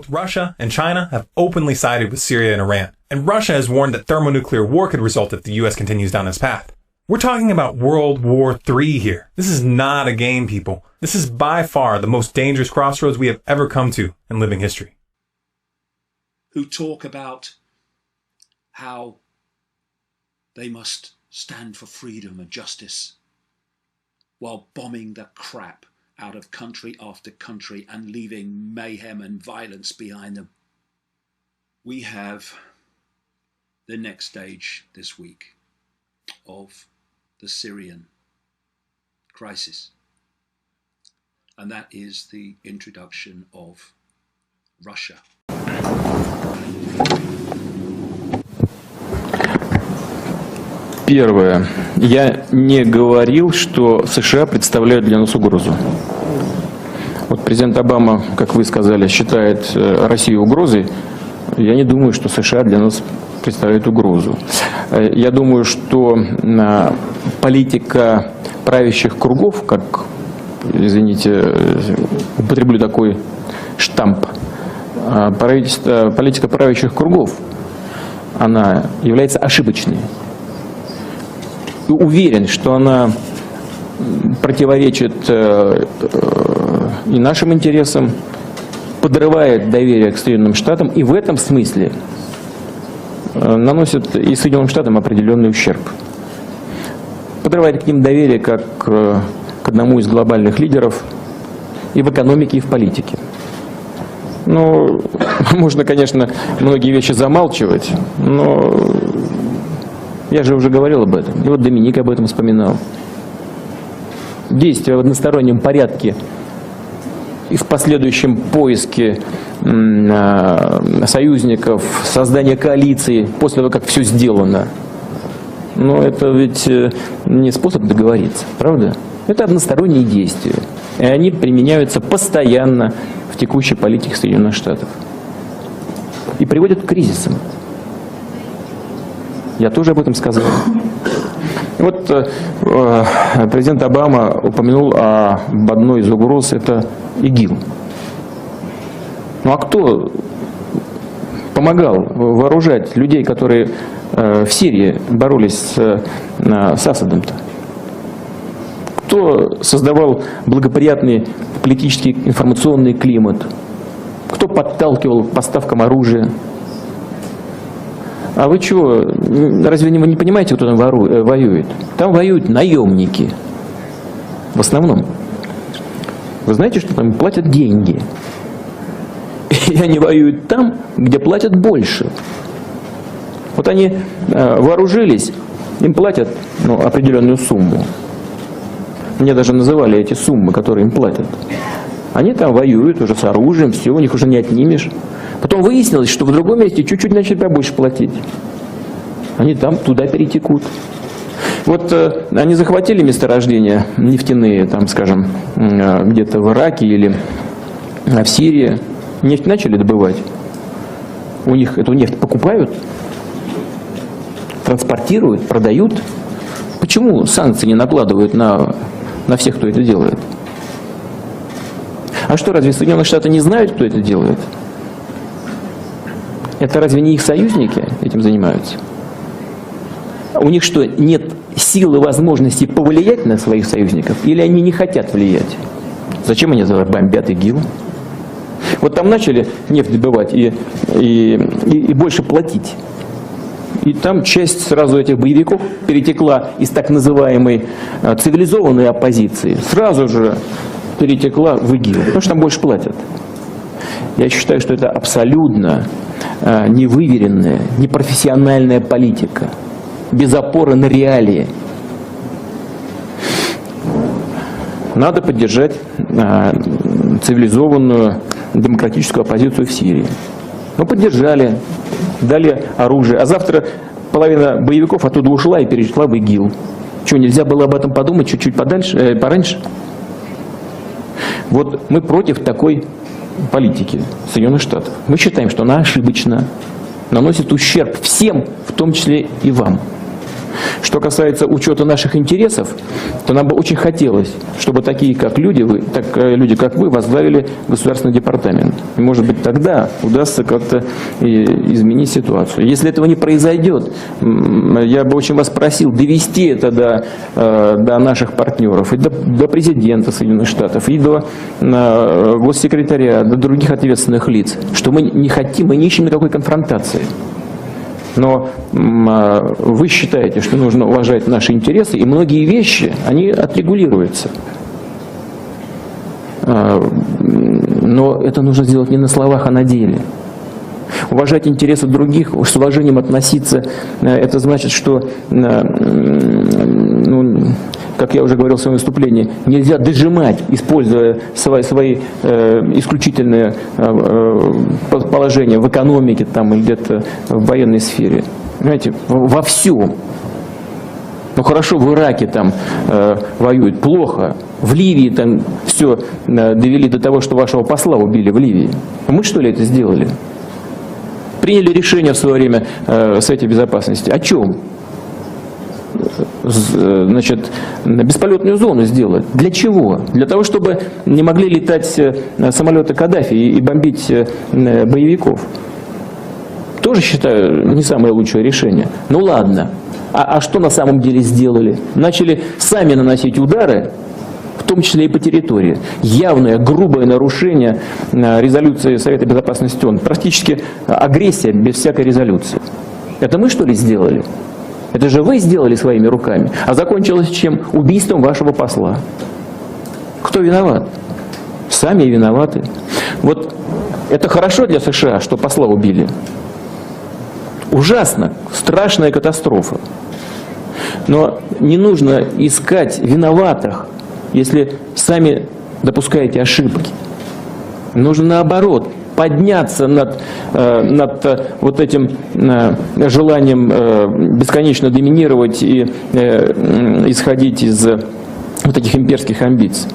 Russia and China have openly sided with Syria and Iran, and Russia has warned that thermonuclear war could result if the US continues down this path. We're talking about World War III here. This is not a game, people. This is by far the most dangerous crossroads we have ever come to in living history. Who talk about how they must stand for freedom and justice while bombing the crap out of country after country and leaving mayhem and violence behind them. We have the next stage this week of the Syrian crisis, and that is the introduction of Russia. Первое. Я не говорил, что США представляют для нас угрозу. Вот президент Обама, как вы сказали, считает Россию угрозой. Я не думаю, что США для нас представляют угрозу. Я думаю, что политика правящих кругов, как, извините, употреблю такой штамп, политика правящих кругов, она является ошибочной. Уверен, что она противоречит и нашим интересам, подрывает доверие к Соединенным Штатам и в этом смысле наносит и Соединенным Штатам определенный ущерб. Подрывает к ним доверие как к одному из глобальных лидеров и в экономике, и в политике. Ну, можно, конечно, многие вещи замалчивать, но я же уже говорил об этом. И вот Доминик об этом вспоминал. Действия в одностороннем порядке и в последующем поиске союзников, создание коалиции после того, как все сделано. Но это ведь не способ договориться, правда? Это односторонние действия. И они применяются постоянно в текущей политике Соединенных Штатов. И приводят к кризисам. Я тоже об этом сказал. Вот президент Обама упомянул об одной из угроз, это ИГИЛ. Ну а кто помогал вооружать людей, которые в Сирии боролись с Асадом-то? Кто создавал благоприятный политический информационный климат? Кто подталкивал к поставкам оружия? А вы чего, разве вы не понимаете, кто там воюет? Там воюют наемники. В основном. Вы знаете, что там платят деньги? И они воюют там, где платят больше. Вот они вооружились, им платят определенную сумму. Мне даже называли эти суммы, которые им платят. Они там воюют уже с оружием, все, у них уже не отнимешь. Потом выяснилось, что в другом месте чуть-чуть начали побольше платить. Они там туда перетекут. Вот они захватили месторождения нефтяные, там, скажем, где-то в Ираке или в Сирии. Нефть начали добывать. У них эту нефть покупают, транспортируют, продают. Почему санкции не накладывают на всех, кто это делает? А что, разве Соединенные Штаты не знают, кто это делает? Это разве не их союзники этим занимаются? У них что, нет силы, возможности повлиять на своих союзников? Или они не хотят влиять? Зачем они бомбят ИГИЛ? Вот там начали нефть добывать и больше платить. И там часть сразу этих боевиков перетекла из так называемой цивилизованной оппозиции. Сразу же перетекла в ИГИЛ, потому что там больше платят. Я считаю, что это абсолютно невыверенная, непрофессиональная политика, без опоры на реалии. Надо поддержать цивилизованную демократическую оппозицию в Сирии. Ну, поддержали, дали оружие, а завтра половина боевиков оттуда ушла и перешла в ИГИЛ. Что, нельзя было об этом подумать чуть-чуть пораньше? Вот мы против такой политики Соединенных Штатов. Мы считаем, что она ошибочна, наносит ущерб всем, в том числе и вам. Что касается учета наших интересов, то нам бы очень хотелось, чтобы такие как люди, люди как вы, возглавили Государственный департамент. И, может быть, тогда удастся как-то изменить ситуацию. Если этого не произойдет, я бы очень вас просил довести это до наших партнеров, и до президента Соединенных Штатов, и до госсекретаря, до других ответственных лиц, что мы не хотим, мы не ищем никакой конфронтации. Но вы считаете, что нужно уважать наши интересы, и многие вещи, они отрегулируются. Но это нужно сделать не на словах, а на деле. Уважать интересы других, с уважением относиться, это значит, что, как я уже говорил в своем выступлении, нельзя дожимать, используя свои исключительные положения в экономике там, или где-то в военной сфере. Понимаете, во всем. Ну хорошо, в Ираке там воюют плохо, в Ливии там все довели до того, что вашего посла убили в Ливии. Мы что ли это сделали? Приняли решение в свое время Совета Безопасности. О чем? Значит, бесполетную зону сделать. Для чего? Для того, чтобы не могли летать самолеты Каддафи и бомбить боевиков. Тоже считаю не самое лучшее решение. Ну ладно. А что на самом деле сделали? Начали сами наносить удары, в том числе и по территории. Явное, грубое нарушение резолюции Совета Безопасности ООН. Практически агрессия без всякой резолюции. Это мы что ли сделали? Это же вы сделали своими руками. А закончилось чем? Убийством вашего посла. Кто виноват? Сами виноваты. Вот это хорошо для США, что посла убили. Ужасно, страшная катастрофа. Но не нужно искать виноватых, если сами допускаете ошибки. Нужно наоборот подняться над вот этим желанием бесконечно доминировать и исходить из вот этих имперских амбиций.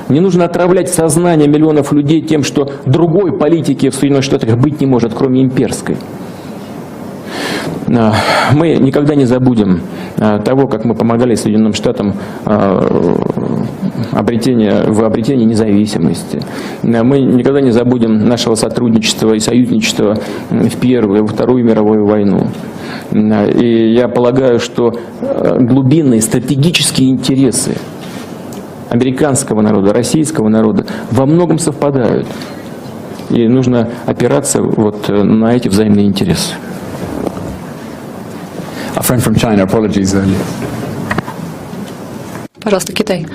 Не нужно отравлять сознание миллионов людей тем, что другой политики в Соединенных Штатах быть не может, кроме имперской. Мы никогда не забудем того, как мы помогали Соединенным Штатам в обретении независимости. Мы никогда не забудем нашего сотрудничества и союзничества в Первую и во Вторую мировую войну. И я полагаю, что глубинные стратегические интересы американского народа, российского народа во многом совпадают. И нужно опираться вот на эти взаимные интересы. A friend from China, apologies. Пожалуйста, Китай.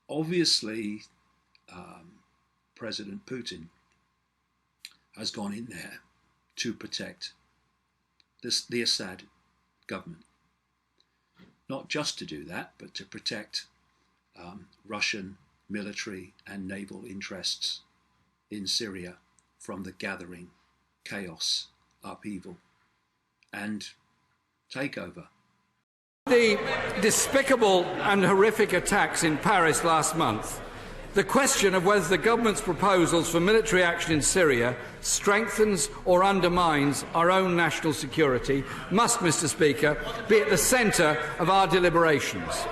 Obviously, President Putin has gone in there to protect the Assad government. Not just to do that, but to protect Russian military and naval interests in Syria from the gathering chaos, upheaval, and takeover. The despicable and horrific attacks in Paris last month, the question of whether the government's proposals for military action in Syria strengthens or undermines our own national security must, Mr. Speaker, be at the centre of our deliberations.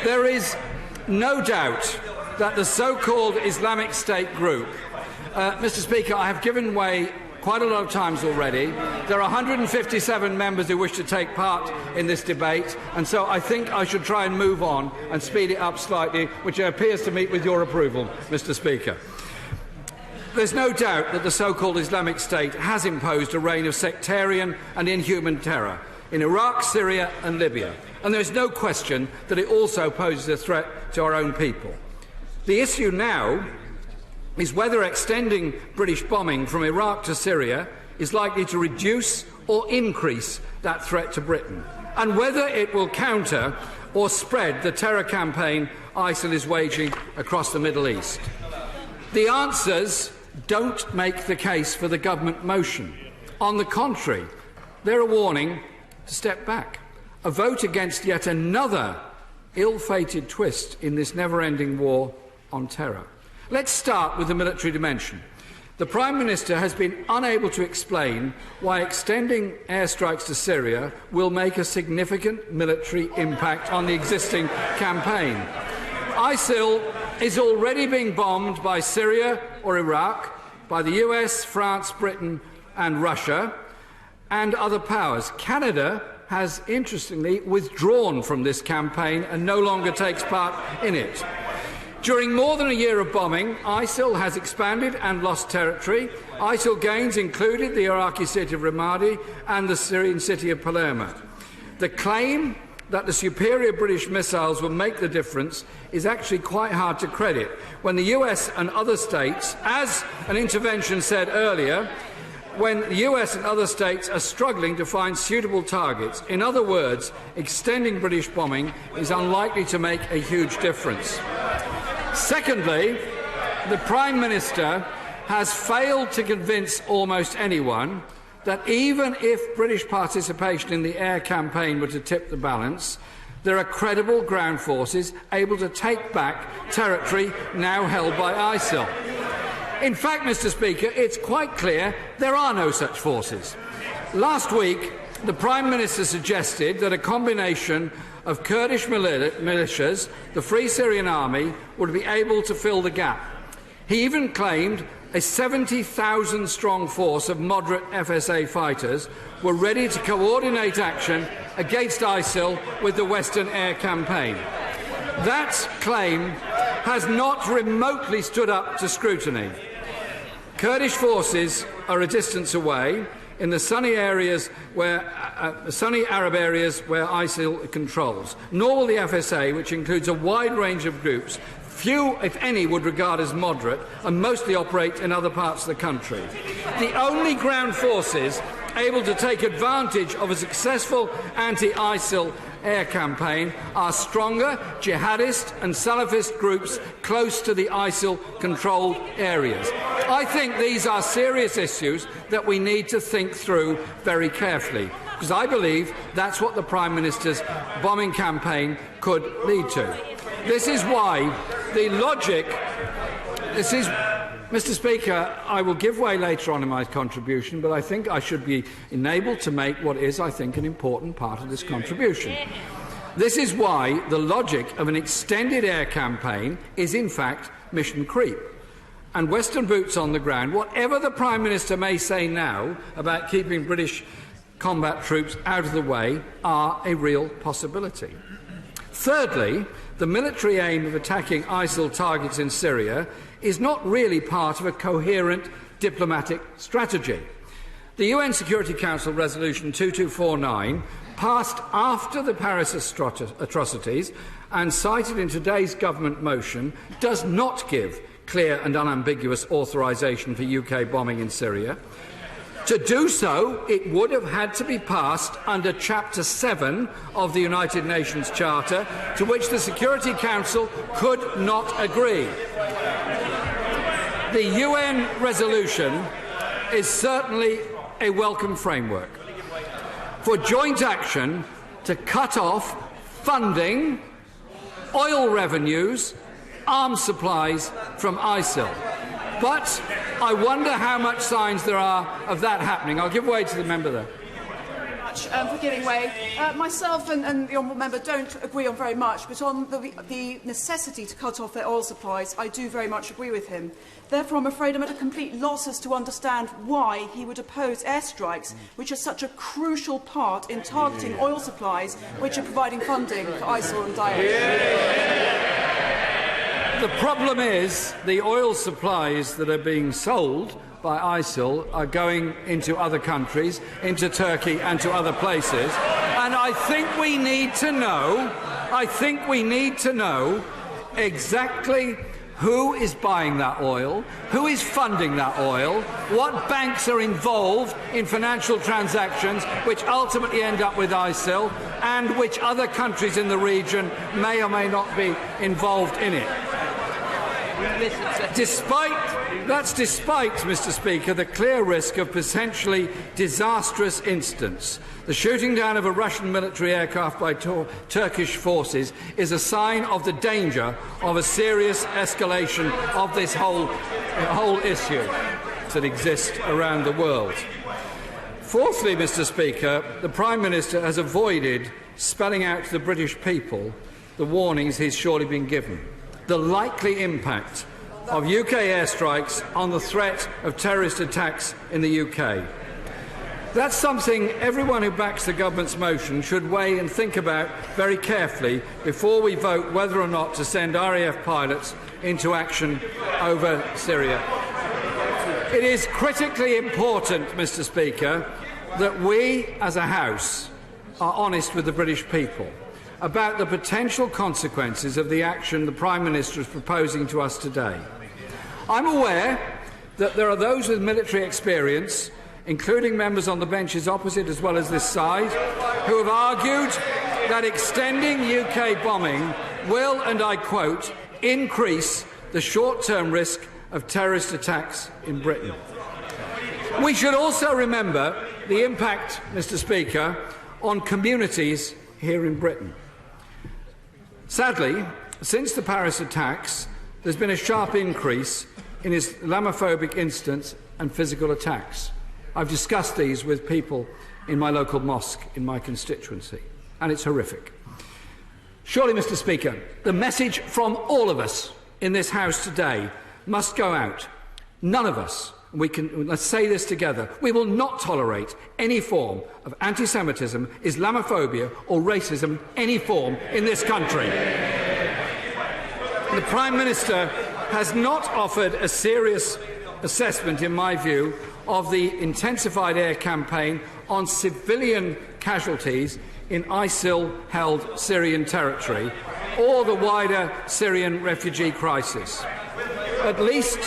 There is no doubt that the so-called Islamic State group, Mr. Speaker, I have given way quite a lot of times already. There are 157 members who wish to take part in this debate, and so I think I should try and move on and speed it up slightly, which appears to meet with your approval, Mr. Speaker. There's no doubt that the so-called Islamic State has imposed a reign of sectarian and inhuman terror in Iraq, Syria and Libya, and there's no question that it also poses a threat to our own people. The issue now is whether extending British bombing from Iraq to Syria is likely to reduce or increase that threat to Britain, and whether it will counter or spread the terror campaign ISIL is waging across the Middle East. The answers don't make the case for the government motion. On the contrary, they're a warning to step back. A vote against yet another ill-fated twist in this never-ending war on terror. Let's start with the military dimension. The Prime Minister has been unable to explain why extending airstrikes to Syria will make a significant military impact on the existing campaign. ISIL is already being bombed by Syria or Iraq, by the US, France, Britain and Russia and other powers. Canada has, interestingly, withdrawn from this campaign and no longer takes part in it. During more than a year of bombing, ISIL has expanded and lost territory. ISIL gains included the Iraqi city of Ramadi and the Syrian city of Palermo. The claim that the superior British missiles will make the difference is actually quite hard to credit when the US and other states, as an intervention said earlier, when the US and other states are struggling to find suitable targets. In other words, extending British bombing is unlikely to make a huge difference. Secondly, the Prime Minister has failed to convince almost anyone that even if British participation in the air campaign were to tip the balance, there are credible ground forces able to take back territory now held by ISIL. In fact, Mr. Speaker, it's quite clear there are no such forces. Last week, the Prime Minister suggested that a combination of Kurdish militias, the Free Syrian Army, would be able to fill the gap. He even claimed a 70,000-strong force of moderate FSA fighters were ready to coordinate action against ISIL with the Western air campaign. That claim has not remotely stood up to scrutiny. Kurdish forces are a distance away in the sunny Arab areas where ISIL controls, nor will the FSA, which includes a wide range of groups, few, if any, would regard as moderate and mostly operate in other parts of the country. The only ground forces able to take advantage of a successful anti-ISIL air campaign are stronger jihadist and Salafist groups close to the ISIL-controlled areas. I think these are serious issues that we need to think through very carefully, because I believe that's what the Prime Minister's bombing campaign could lead to. This is why the logic... Mr. Speaker, I will give way later on in my contribution, but I think I should be enabled to make what is, I think, an important part of this contribution. This is why the logic of an extended air campaign is, in fact, mission creep. And Western boots on the ground, whatever the Prime Minister may say now about keeping British combat troops out of the way, are a real possibility. Thirdly, the military aim of attacking ISIL targets in Syria is not really part of a coherent diplomatic strategy. The UN Security Council Resolution 2249, passed after the Paris atrocities and cited in today's government motion, does not give clear and unambiguous authorisation for UK bombing in Syria. To do so, it would have had to be passed under Chapter 7 of the United Nations Charter, to which the Security Council could not agree. The UN resolution is certainly a welcome framework for joint action to cut off funding, oil revenues, arms supplies from ISIL. But I wonder how much signs there are of that happening. I'll give way to the member there. For giving way. Myself and the honourable member don't agree on very much, but on the necessity to cut off their oil supplies, I do very much agree with him. Therefore, I'm afraid I'm at a complete loss as to understand why he would oppose airstrikes, which are such a crucial part in targeting oil supplies, which are providing funding for ISIL and Daesh. The problem is the oil supplies that are being sold by ISIL are going into other countries, into Turkey and to other places. And I think we need to know exactly who is buying that oil, who is funding that oil, what banks are involved in financial transactions which ultimately end up with ISIL, and which other countries in the region may or may not be involved in it. Despite, Mr. Speaker, the clear risk of potentially disastrous incidents, the shooting down of a Russian military aircraft by Turkish forces is a sign of the danger of a serious escalation of this whole issue. conflicts that exist around the world. Fourthly, Mr. Speaker, the Prime Minister has avoided spelling out to the British people the warnings he's surely been given. The likely impact of UK airstrikes on the threat of terrorist attacks in the UK. That's something everyone who backs the government's motion should weigh and think about very carefully before we vote whether or not to send RAF pilots into action over Syria. It is critically important, Mr. Speaker, that we as a House are honest with the British people about the potential consequences of the action the Prime Minister is proposing to us today. I'm aware that there are those with military experience, including members on the benches opposite as well as this side, who have argued that extending UK bombing will, and I quote, increase the short-term risk of terrorist attacks in Britain. We should also remember the impact, Mr. Speaker, on communities here in Britain. Sadly, since the Paris attacks, there's been a sharp increase in Islamophobic incidents and physical attacks. I've discussed these with people in my local mosque in my constituency, and it's horrific. Surely, Mr. Speaker, the message from all of us in this House today must go out. None of us, let's say this together, we will not tolerate any form of anti-Semitism, Islamophobia or racism, any form in this country. The Prime Minister has not offered a serious assessment, in my view, of the intensified air campaign on civilian casualties in ISIL-held Syrian territory or the wider Syrian refugee crisis. At least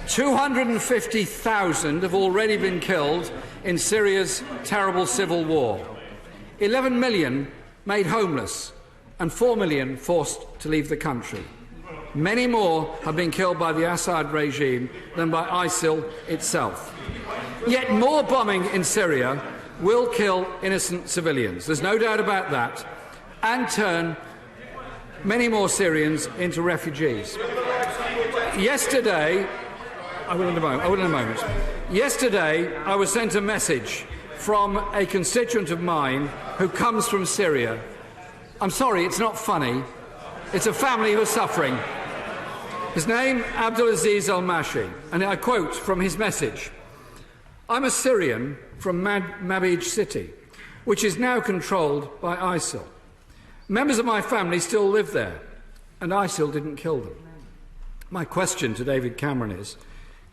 250,000 have already been killed in Syria's terrible civil war, 11 million made homeless, and 4 million forced to leave the country. Many more have been killed by the Assad regime than by ISIL itself. Yet more bombing in Syria will kill innocent civilians, there's no doubt about that, and turn many more Syrians into refugees. Yesterday, I will in a moment. Yesterday, I was sent a message from a constituent of mine who comes from Syria. I'm sorry, it's not funny. It's a family who are suffering. His name, Abdulaziz Al-Mashi, and I quote from his message. I'm a Syrian from Mabij city, which is now controlled by ISIL. Members of my family still live there, and ISIL didn't kill them. My question to David Cameron is,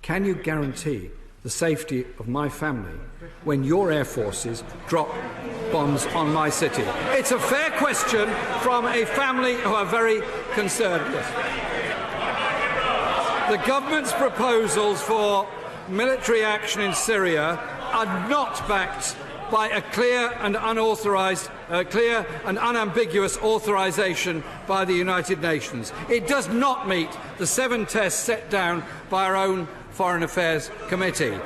can you guarantee the safety of my family when your air forces drop bombs on my city? It's a fair question from a family who are very concerned. The government's proposals for military action in Syria are not backed by a clear and unambiguous authorisation by the United Nations. It does not meet the 7 tests set down by our own Foreign Affairs Committee.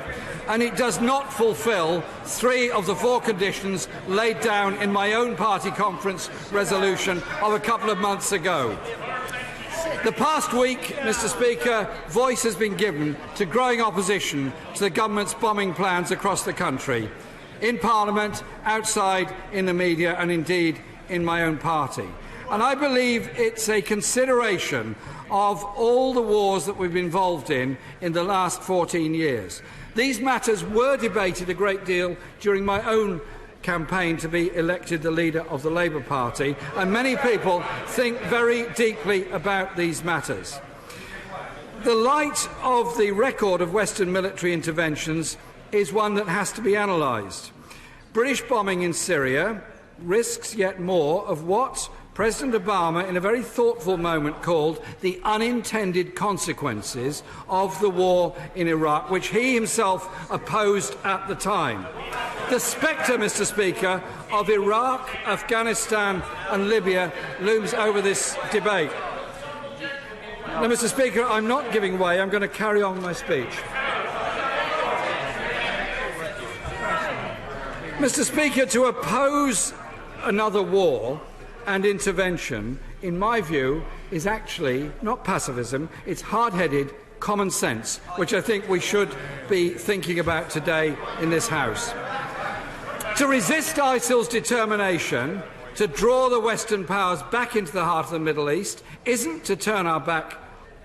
And it does not fulfil 3 of the 4 conditions laid down in my own party conference resolution of a couple of months ago. The past week, Mr. Speaker, voice has been given to growing opposition to the government's bombing plans across the country, in Parliament, outside, in the media, and indeed in my own party. And I believe it's a consideration of all the wars that we've been involved in the last 14 years. These matters were debated a great deal during my own campaign to be elected the leader of the Labour Party, and many people think very deeply about these matters. The light of the record of Western military interventions is one that has to be analysed. British bombing in Syria risks yet more of what President Obama, in a very thoughtful moment, called the unintended consequences of the war in Iraq, which he himself opposed at the time. The spectre, Mr. Speaker, of Iraq, Afghanistan and Libya looms over this debate. Now, Mr. Speaker, I'm not giving way. I'm going to carry on with my speech. Mr. Speaker, to oppose another war and intervention, in my view, is actually not pacifism, it's hard-headed common sense, which I think we should be thinking about today in this House. To resist ISIL's determination to draw the Western powers back into the heart of the Middle East isn't to turn our back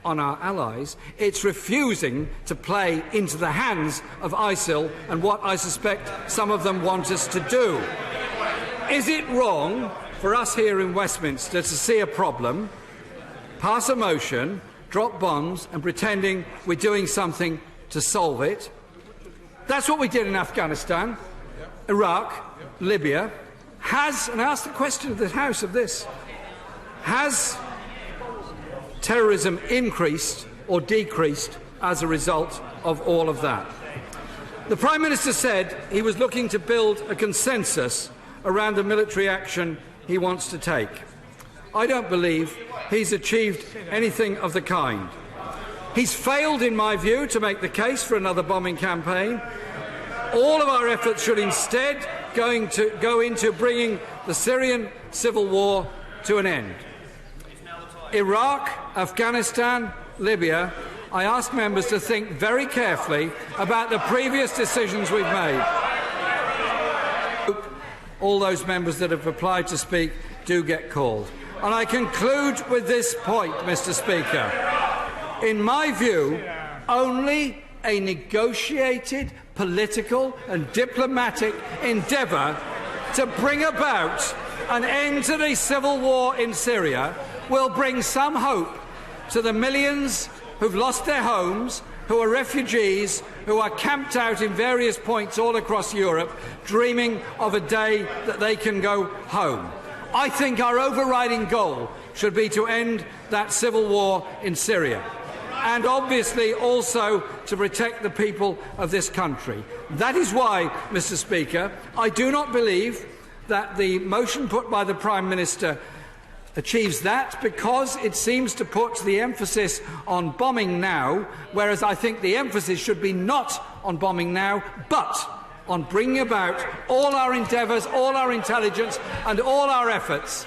on our allies, it's refusing to play into the hands of ISIL and what I suspect some of them want us to do. Is it wrong for us here in Westminster to see a problem, pass a motion, drop bombs and pretending we're doing something to solve it? That's what we did in Afghanistan, Iraq, Libya. And I ask the question of the House of this, has terrorism increased or decreased as a result of all of that? The Prime Minister said he was looking to build a consensus around the military action he wants to take. I don't believe he's achieved anything of the kind. He's failed, in my view, to make the case for another bombing campaign. All of our efforts should instead go into bringing the Syrian civil war to an end. Iraq, Afghanistan, Libya, I ask members to think very carefully about the previous decisions we've made. All those members that have applied to speak do get called. And I conclude with this point, Mr. Speaker. In my view, only a negotiated political and diplomatic endeavour to bring about an end to the civil war in Syria will bring some hope to the millions who've lost their homes, who are refugees, who are camped out in various points all across Europe, dreaming of a day that they can go home. I think our overriding goal should be to end that civil war in Syria, and obviously also to protect the people of this country. That is why, Mr. Speaker, I do not believe that the motion put by the Prime Minister achieves that, because it seems to put the emphasis on bombing now, whereas I think the emphasis should be not on bombing now, but on bringing about all our endeavours, all our intelligence and all our efforts.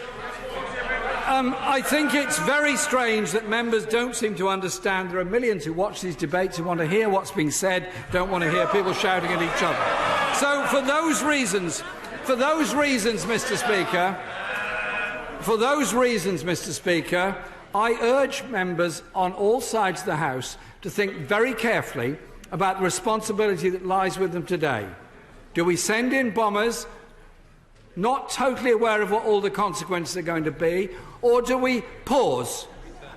I think it's very strange that members don't seem to understand. There are millions who watch these debates who want to hear what's being said, don't want to hear people shouting at each other. So for those reasons, Mr. Speaker, I urge members on all sides of the House to think very carefully about the responsibility that lies with them today. Do we send in bombers, not totally aware of what all the consequences are going to be, or do we pause,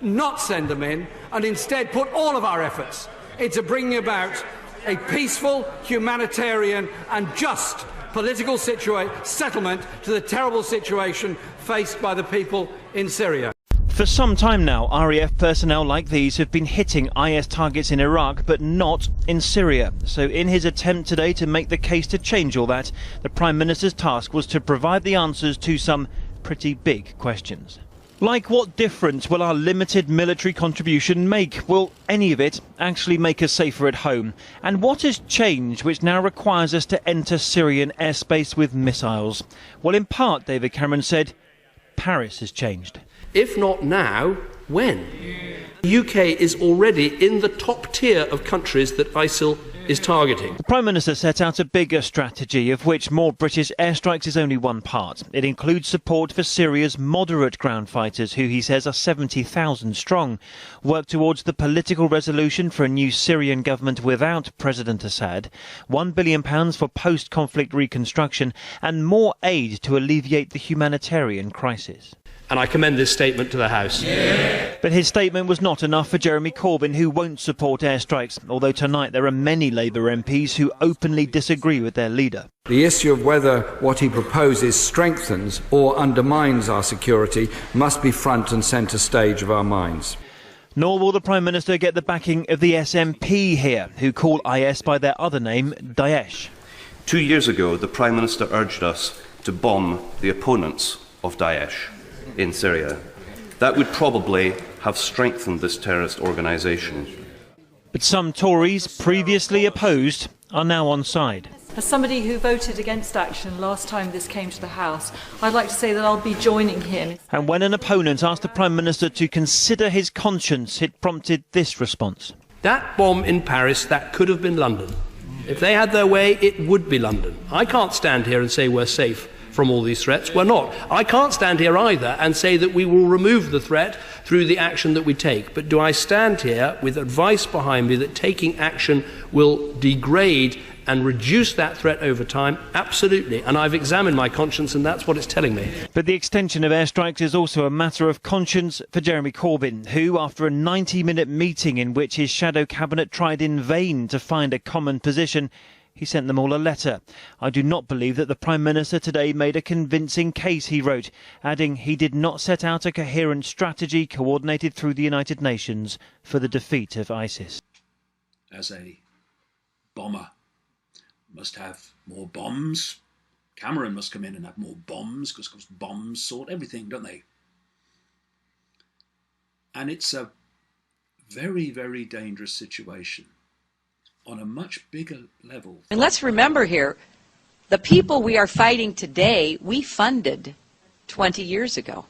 not send them in, and instead put all of our efforts into bringing about a peaceful, humanitarian and just political settlement to the terrible situation faced by the people in Syria? For some time now, RAF personnel like these have been hitting IS targets in Iraq, but not in Syria. So in his attempt today to make the case to change all that, the Prime Minister's task was to provide the answers to some pretty big questions. Like, what difference will our limited military contribution make? Will any of it actually make us safer at home? And what has changed which now requires us to enter Syrian airspace with missiles? Well, in part, David Cameron said, Paris has changed. If not now, when? The UK is already in the top tier of countries that ISIL is targeting. The Prime Minister set out a bigger strategy, of which more British airstrikes is only one part. It includes support for Syria's moderate ground fighters, who he says are 70,000 strong, work towards the political resolution for a new Syrian government without President Assad, £1 billion for post-conflict reconstruction, and more aid to alleviate the humanitarian crisis. And I commend this statement to the House. Yeah. But his statement was not enough for Jeremy Corbyn, who won't support airstrikes, although tonight there are many Labour MPs who openly disagree with their leader. The issue of whether what he proposes strengthens or undermines our security must be front and centre stage of our minds. Nor will the Prime Minister get the backing of the SNP here, who call IS by their other name, Daesh. 2 years ago, the Prime Minister urged us to bomb the opponents of Daesh in Syria. That would probably have strengthened this terrorist organisation. But some Tories, previously opposed, are now on side. As somebody who voted against action last time this came to the House, I'd like to say that I'll be joining him. And when an opponent asked the Prime Minister to consider his conscience, it prompted this response. That bomb in Paris, that could have been London. If they had their way, it would be London. I can't stand here and say we're safe from all these threats. We're not. I can't stand here either and say that we will remove the threat through the action that we take. But do I stand here with advice behind me that taking action will degrade and reduce that threat over time? Absolutely. And I've examined my conscience, and that's what it's telling me. But the extension of airstrikes is also a matter of conscience for Jeremy Corbyn, who, after a 90-minute meeting in which his shadow cabinet tried in vain to find a common position, he sent them all a letter. I do not believe that the Prime Minister today made a convincing case, he wrote, adding he did not set out a coherent strategy coordinated through the United Nations for the defeat of ISIS. As a bomber must have more bombs, Cameron must come in and have more bombs, because bombs sort everything, don't they? And it's a very, very dangerous situation on a much bigger level. And let's remember here, the people we are fighting today, we funded 20 years ago.